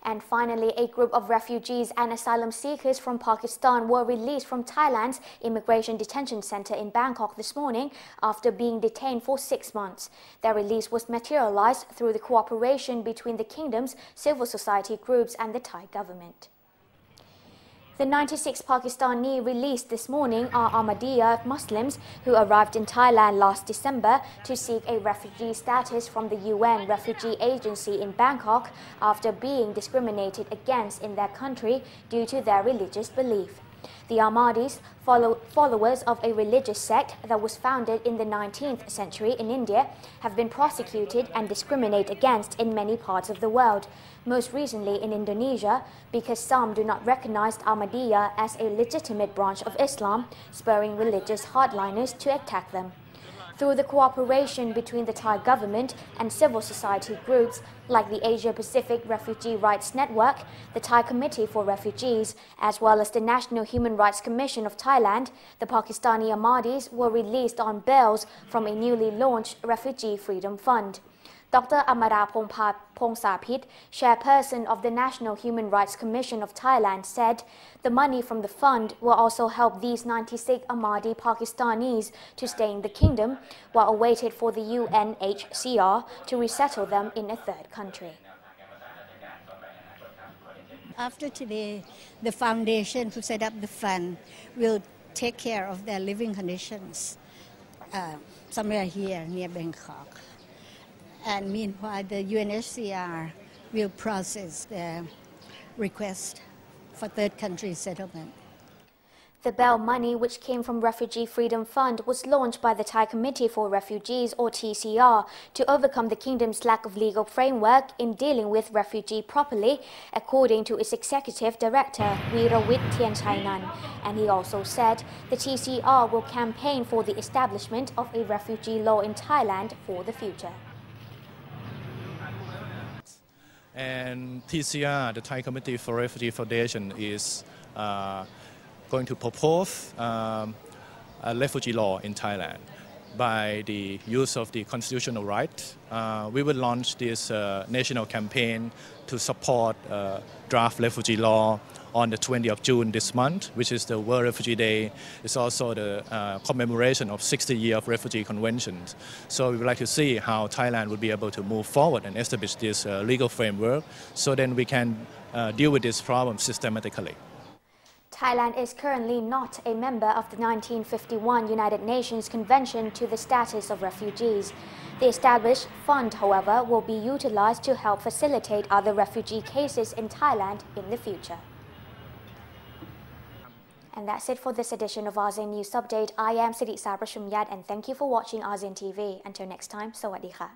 And finally, a group of refugees and asylum seekers from Pakistan were released from Thailand's immigration detention center in Bangkok this morning after being detained for 6 months. Their release was materialized through the cooperation between the kingdom's civil society groups and the Thai government. The 96 Pakistani released this morning are Ahmadi Muslims who arrived in Thailand last December to seek a refugee status from the UN Refugee Agency in Bangkok after being discriminated against in their country due to their religious belief. The Ahmadis, followers of a religious sect that was founded in the 19th century in India, have been prosecuted and discriminated against in many parts of the world, most recently in Indonesia, because some do not recognize Ahmadiyya as a legitimate branch of Islam, spurring religious hardliners to attack them. Through the cooperation between the Thai government and civil society groups like the Asia-Pacific Refugee Rights Network, the Thai Committee for Refugees, as well as the National Human Rights Commission of Thailand, the Pakistani Ahmadis were released on bails from a newly launched Refugee Freedom Fund. Dr. Amara Pongsapit, chairperson of the National Human Rights Commission of Thailand, said the money from the fund will also help these 96 Ahmadi Pakistanis to stay in the kingdom while awaited for the UNHCR to resettle them in a third country. After today, the foundation who set up the fund will take care of their living conditions somewhere here near Bangkok. And meanwhile, the UNHCR will process their request for third country settlement. The bail money, which came from Refugee Freedom Fund, was launched by the Thai Committee for Refugees, or TCR, to overcome the kingdom's lack of legal framework in dealing with refugees properly, according to its executive director, Weerawit Tianchainan. And he also said the TCR will campaign for the establishment of a refugee law in Thailand for the future. And TCR, the Thai Committee for Refugee Foundation, is going to propose a refugee law in Thailand. By the use of the constitutional right, we will launch this national campaign to support draft refugee law on the 20th of June this month, which is the World Refugee Day. It's also the commemoration of 60 years of refugee conventions. So we would like to see how Thailand would be able to move forward and establish this legal framework so then we can deal with this problem systematically. Thailand is currently not a member of the 1951 United Nations Convention to the Status of Refugees. The established fund, however, will be utilized to help facilitate other refugee cases in Thailand in the future. And that's it for this edition of ASEAN News Update. I am Sirisha Prashumyat and thank you for watching ASEAN TV. Until next time, Sawadee Kha.